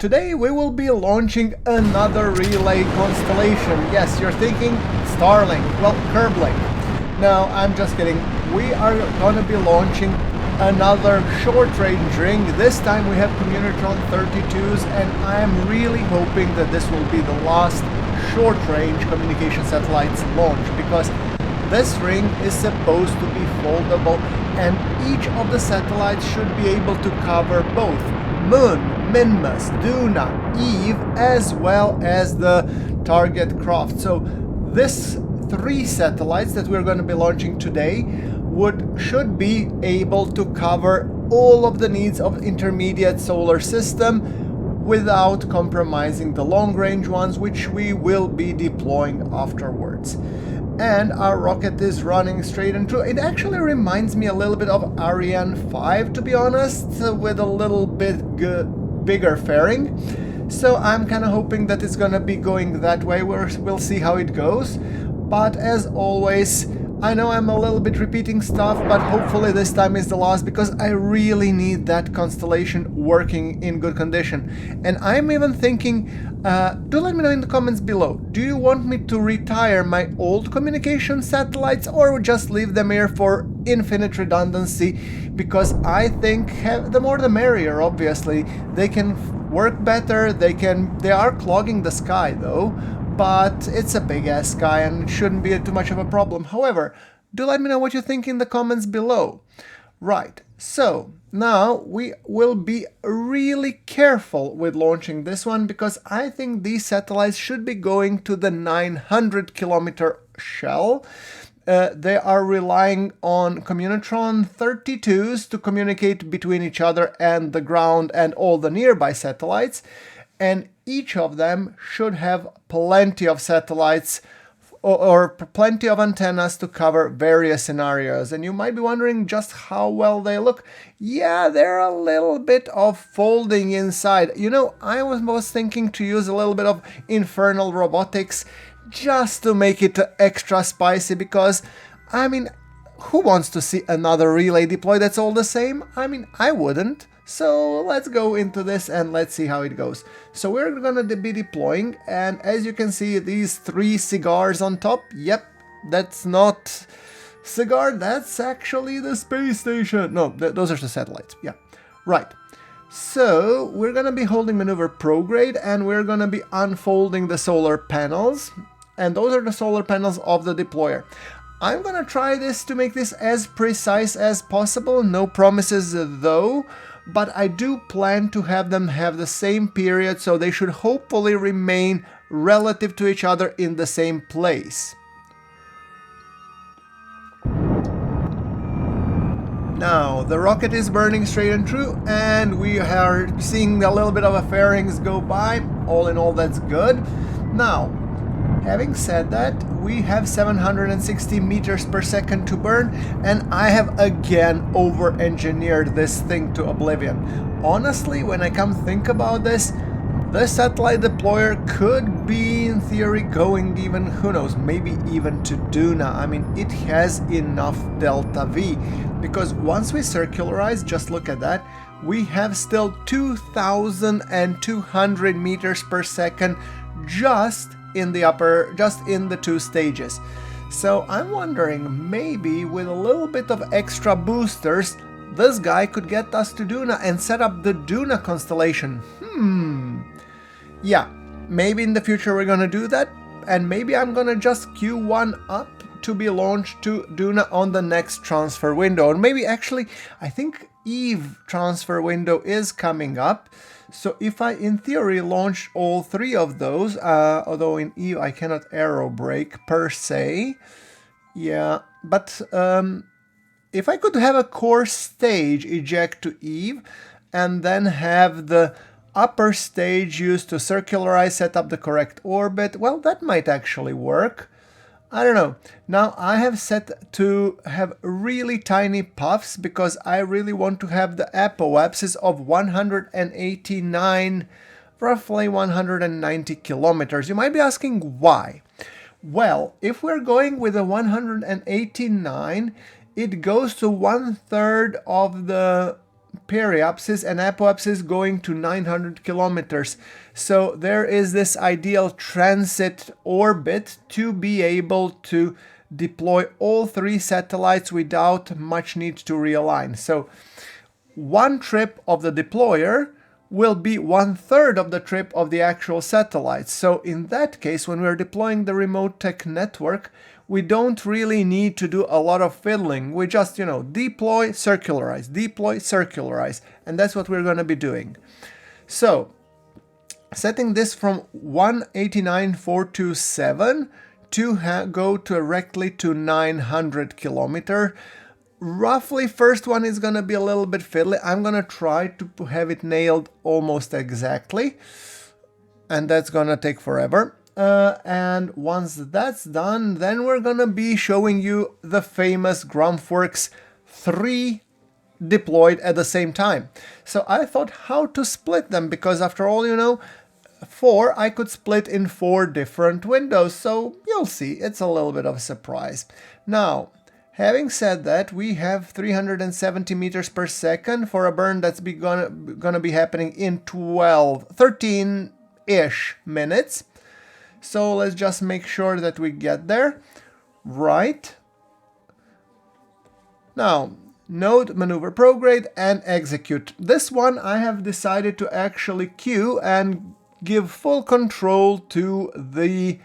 Today we will be launching another relay constellation. Yes, you're thinking Starlink, well, Curblink. No, I'm just kidding. We are going to be launching another short-range ring. This time we have Communitron 32s, and I am really hoping that this will be the last short-range communication satellites launch, because this ring is supposed to be foldable, and each of the satellites should be able to cover both Moon, Minmus, Duna, Eve, as well as the target craft. So this 3 satellites that we're going to be launching today should be able to cover all of the needs of intermediate solar system without compromising the long-range ones, which we will be deploying afterwards. And our rocket is running straight and true. It actually reminds me a little bit of Ariane 5, to be honest, with a little bit bigger fairing. So I'm kind of hoping that it's gonna be going that way. We'll see how it goes. But as always, I know I'm a little bit repeating stuff, but hopefully this time is the last, because I really need that constellation working in good condition. And I'm even thinking, do let me know in the comments below, do you want me to retire my old communication satellites or just leave them here for infinite redundancy? Because I think the more the merrier, obviously. They can work better, they are clogging the sky though, but it's a big-ass sky and it shouldn't be too much of a problem. However, do let me know what you think in the comments below. Right, so now we will be really careful with launching this one, because I think these satellites should be going to the 900-kilometer shell. They are relying on Communitron 32s to communicate between each other and the ground and all the nearby satellites. And each of them should have plenty of satellites or plenty of antennas to cover various scenarios. And you might be wondering just how well they look. Yeah, they're a little bit of folding inside. You know, I was thinking to use a little bit of infernal robotics just to make it extra spicy, because, I mean, who wants to see another relay deploy that's all the same? I mean, I wouldn't. So let's go into this and let's see how it goes. So we're gonna be deploying, and as you can see, these 3 cigars on top. Yep, that's not cigar, that's actually the space station. No, those are the satellites. Yeah, right. So we're gonna be holding maneuver prograde, and we're gonna be unfolding the solar panels, and those are the solar panels of the deployer. I'm gonna try this to make this as precise as possible, no promises though, but I do plan to have them have the same period, so they should hopefully remain relative to each other in the same place. Now, the rocket is burning straight and true, and we are seeing a little bit of a fairings go by. All in all, that's good. Now, having said that, we have 760 meters per second to burn, and I have again over-engineered this thing to oblivion. Honestly, when I come think about this, the satellite deployer could be, in theory, going even, who knows, maybe even to Duna. I mean, it has enough delta V, because once we circularize, just look at that, we have still 2,200 meters per second just in the 2 stages. So I'm wondering, maybe with a little bit of extra boosters, this guy could get us to Duna and set up the Duna constellation. Yeah, maybe in the future we're gonna do that, and maybe I'm gonna just queue one up to be launched to Duna on the next transfer window. Or maybe actually, I think Eve transfer window is coming up. So if I, in theory, launch all 3 of those, although in Eve I cannot aero brake per se, yeah, but if I could have a core stage eject to Eve, and then have the upper stage used to circularize, set up the correct orbit, well, that might actually work. I don't know. Now I have set to have really tiny puffs, because I really want to have the apoapsis of 189, roughly 190 kilometers. You might be asking why. Well, if we're going with a 189, it goes to 1/3 of the periapsis and apoapsis going to 900 kilometers. So there is this ideal transit orbit to be able to deploy all 3 satellites without much need to realign. So one trip of the deployer will be 1/3 of the trip of the actual satellites. So in that case, when we're deploying the RemoteTech network, we don't really need to do a lot of fiddling. We just, deploy, circularize, and that's what we're going to be doing. So setting this from 189,427 to go directly to 900 kilometer. Roughly, first one is going to be a little bit fiddly. I'm going to try to have it nailed almost exactly, and that's going to take forever. And once that's done, then we're going to be showing you the famous GrunfWorks 3 deployed at the same time. So I thought how to split them, because after all, 4 I could split in 4 different windows. So you'll see, it's a little bit of a surprise. Now, having said that, we have 370 meters per second for a burn that's gonna be happening in 13-ish minutes. So let's just make sure that we get there. Right. Now, node maneuver prograde and execute. This one I have decided to actually queue and give full control to the,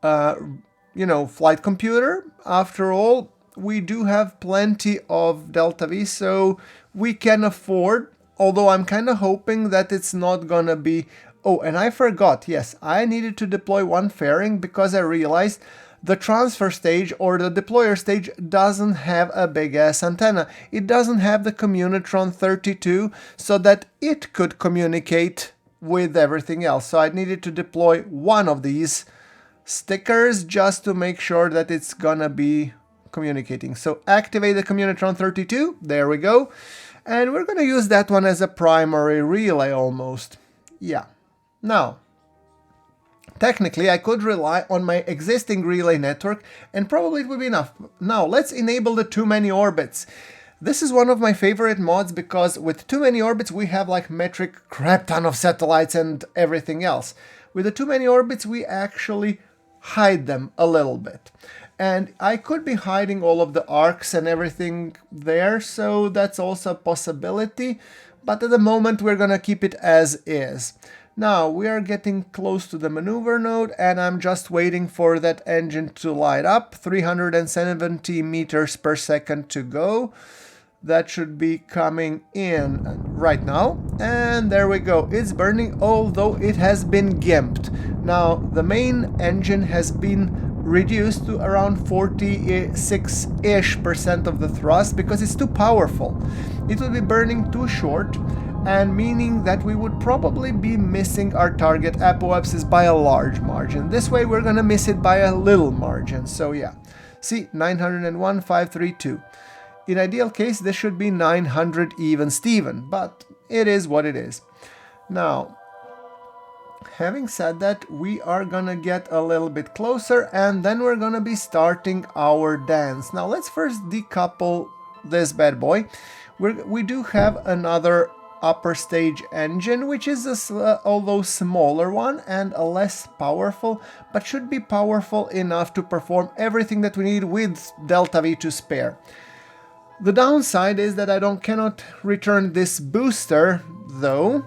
flight computer. After all, we do have plenty of Delta V, so we can afford, although I'm kind of hoping that it's not gonna be... Oh, and I forgot, yes, I needed to deploy one fairing because I realized the transfer stage or the deployer stage doesn't have a big ass antenna. It doesn't have the Communitron 32 so that it could communicate with everything else. So I needed to deploy one of these stickers just to make sure that it's gonna be communicating. So activate the Communitron 32, there we go. And we're gonna use that one as a primary relay almost. Yeah. Now, technically I could rely on my existing relay network and probably it would be enough. Now let's enable the too many orbits. This is one of my favorite mods because with too many orbits we have like metric crap ton of satellites and everything else. With the too many orbits we actually hide them a little bit. And I could be hiding all of the arcs and everything there, so that's also a possibility. But at the moment we're gonna keep it as is. Now we are getting close to the maneuver node and I'm just waiting for that engine to light up. 370 meters per second to go. That should be coming in right now. And there we go. It's burning, although it has been gimped. Now the main engine has been reduced to around 46-ish% of the thrust because it's too powerful. It will be burning too short, and meaning that we would probably be missing our target apoapsis by a large margin. This way we're gonna miss it by a little margin. So yeah, see, 901,532. In ideal case this should be 900 even Steven, but it is what it is. Now, having said that, we are gonna get a little bit closer and then we're gonna be starting our dance. Now let's first decouple this bad boy. We do have another upper stage engine, which is a although smaller one and a less powerful, but should be powerful enough to perform everything that we need with Delta V to spare. The downside is that I cannot return this booster, though.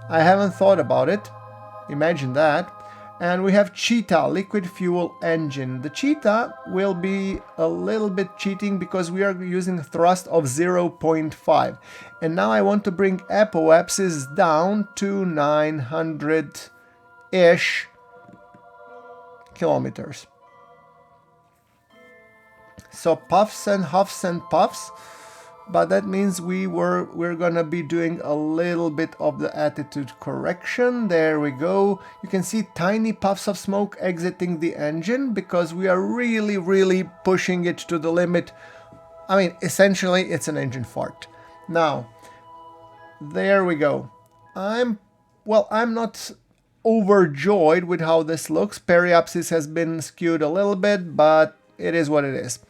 I haven't thought about it. Imagine that. And we have Cheetah, liquid fuel engine. The Cheetah will be a little bit cheating because we are using a thrust of 0.5. And now I want to bring apoapsis down to 900-ish kilometers. So puffs and huffs and puffs. But that means we're gonna be doing a little bit of the attitude correction. There we go. You can see tiny puffs of smoke exiting the engine because we are really pushing it to the limit. I mean, essentially it's an engine fart. Now, there we go. I'm not overjoyed with how this looks. Periapsis has been skewed a little bit, but it is what it is.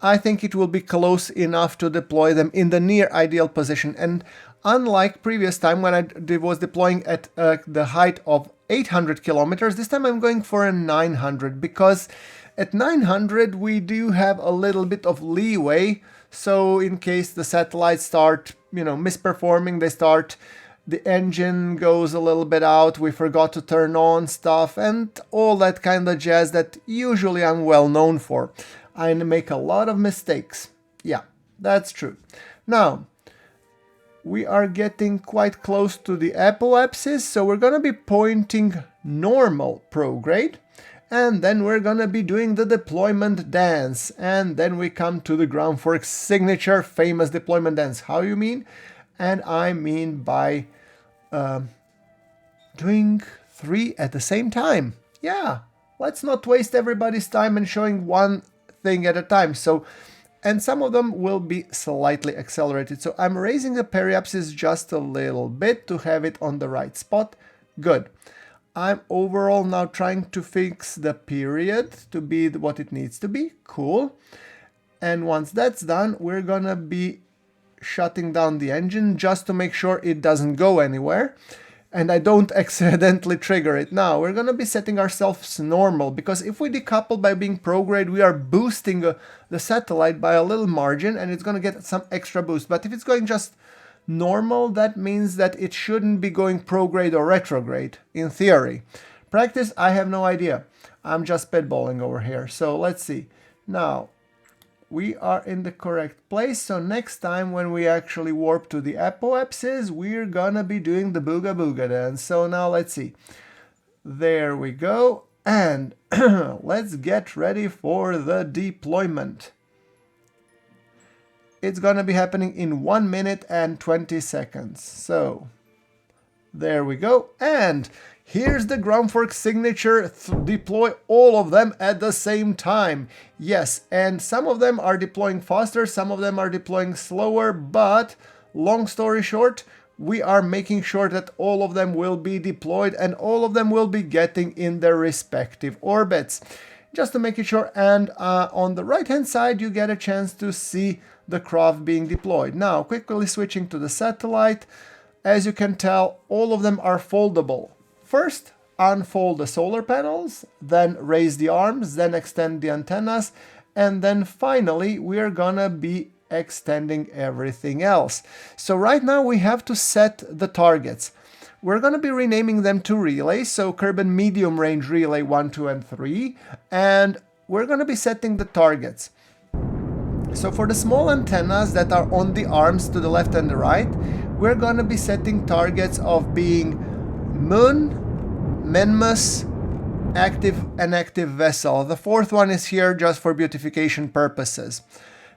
I think it will be close enough to deploy them in the near ideal position, and Unlike previous time when I was deploying at the height of 800 kilometers, this time I'm going for a 900 because at 900 we do have a little bit of leeway. So in case the satellites start, misperforming, the engine goes a little bit out, we forgot to turn on stuff and all that kind of jazz that usually I'm well known for. I make a lot of mistakes. Yeah, that's true. Now, we are getting quite close to the apoapsis, so we're going to be pointing normal prograde, and then we're going to be doing the deployment dance, and then we come to the GrunfWorks signature famous deployment dance. How you mean? And I mean by doing 3 at the same time. Yeah, let's not waste everybody's time and showing one thing at a time. And some of them will be slightly accelerated. So I'm raising the periapsis just a little bit to have it on the right spot. Good. I'm overall now trying to fix the period to be what it needs to be. Cool. And once that's done, we're gonna be shutting down the engine just to make sure it doesn't go anywhere and I don't accidentally trigger it. Now we're gonna be setting ourselves normal, because if we decouple by being prograde, we are boosting the satellite by a little margin and it's gonna get some extra boost. But if it's going just normal, that means that it shouldn't be going prograde or retrograde, in theory. Practice, I have no idea. I'm just spitballing over here. So let's see. Now, we are in the correct place, so next time when we actually warp to the apoapsis, we're gonna be doing the booga booga dance. So now let's see. There we go, and let's get ready for the deployment. It's gonna be happening in 1 minute and 20 seconds. So there we go, and here's the GrunfWorks signature. Deploy all of them at the same time. Yes, and some of them are deploying faster, some of them are deploying slower, but long story short, we are making sure that all of them will be deployed and all of them will be getting in their respective orbits. Just to make it sure, and on the right hand side you get a chance to see the craft being deployed. Now, quickly switching to the satellite. As you can tell, all of them are foldable. First, unfold the solar panels, then raise the arms, then extend the antennas, and then finally we are gonna be extending everything else. So right now we have to set the targets. We're gonna be renaming them to relays, so Kerbin Medium Range Relay 1, 2, and 3, and we're gonna be setting the targets. So for the small antennas that are on the arms to the left and the right, we're gonna be setting targets of being Moon, Minmus, active and active vessel. The fourth one is here just for beautification purposes.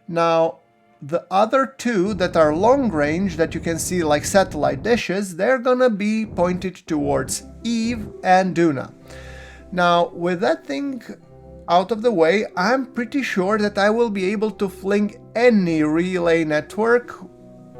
Now, the other two that are long range that you can see like satellite dishes, they're gonna be pointed towards Eve and Duna. Now, with that thing out of the way, I'm pretty sure that I will be able to fling any relay network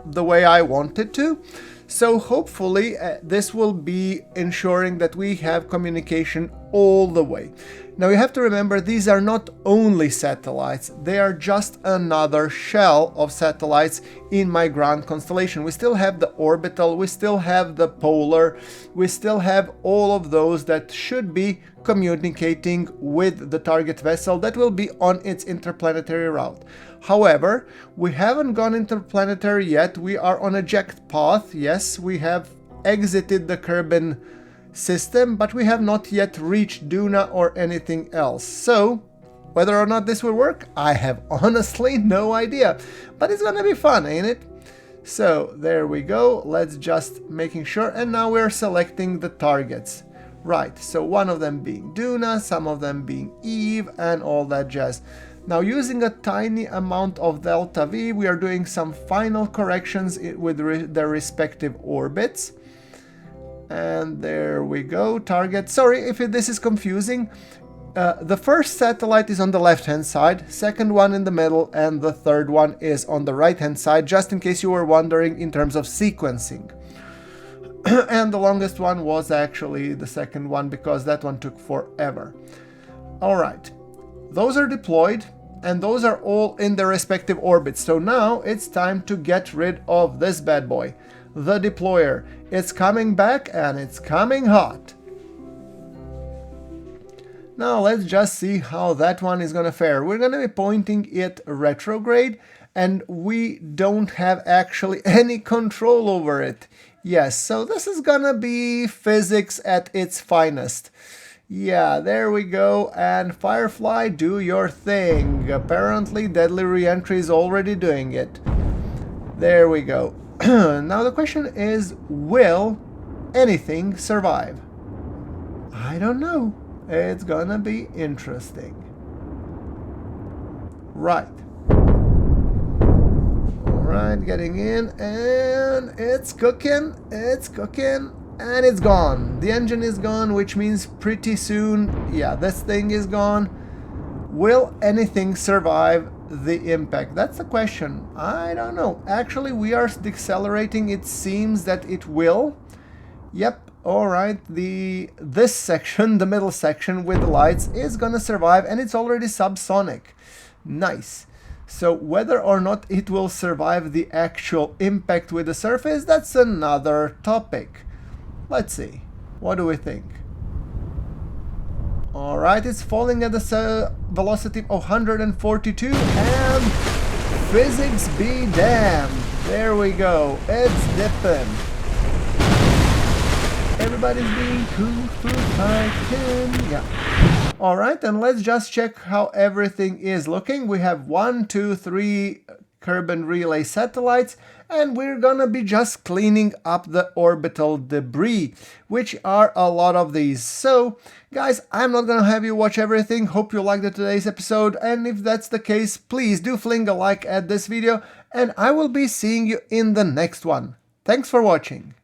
the way I want it to. So hopefully this will be ensuring that we have communication all the way. Now you have to remember, these are not only satellites, they are just another shell of satellites in my ground constellation. We still have the orbital, we still have the polar, we still have all of those that should be communicating with the target vessel that will be on its interplanetary route. However, we haven't gone interplanetary yet, we are on a eject path. Yes, we have exited the Kerbin system, but we have not yet reached Duna or anything else. So, whether or not this will work, I have honestly no idea. But it's gonna be fun, ain't it? So, there we go. Let's just making sure. And now we're selecting the targets. Right, so one of them being Duna, some of them being Eve, and all that jazz. Now, using a tiny amount of delta V, we are doing some final corrections with their respective orbits. And there we go, target. Sorry if this is confusing. The first satellite is on the left hand side, second one in the middle, and the third one is on the right hand side, just in case you were wondering in terms of sequencing. And the longest one was actually the second one, because that one took forever. Alright, those are deployed, and those are all in their respective orbits. So now it's time to get rid of this bad boy. the deployer. It's coming back and it's coming hot. Now let's just see how that one is gonna fare. We're gonna be pointing it retrograde, and we don't have actually any control over it. Yes, so this is gonna be physics at its finest. Yeah, there we go, and Firefly, do your thing. Apparently Deadly Reentry is already doing it. There we go. Now the question is, will anything survive? I don't know. It's gonna be interesting. Right. Alright, getting in, and it's cooking, and it's gone. The engine is gone, which means pretty soon, yeah, this thing is gone. Will anything survive the impact? That's the question. I don't know. Actually, we are decelerating. It seems that it will. Yep. Alright, this section, the middle section with the lights, is gonna survive, and it's already subsonic. Nice. So whether or not it will survive the actual impact with the surface, that's another topic. Let's see. What do we think? Alright, it's falling at the velocity of 142, and physics be damned. There we go. It's dipping. Everybody's being cuckoo fighting. Yeah. Alright, and let's just check how everything is looking. We have 1, 2, 3 Kerbin Relay satellites, and we're gonna be just cleaning up the orbital debris, which are a lot of these. So, guys, I'm not gonna have you watch everything. Hope you liked today's episode, and if that's the case, please do fling a like at this video, and I will be seeing you in the next one. Thanks for watching.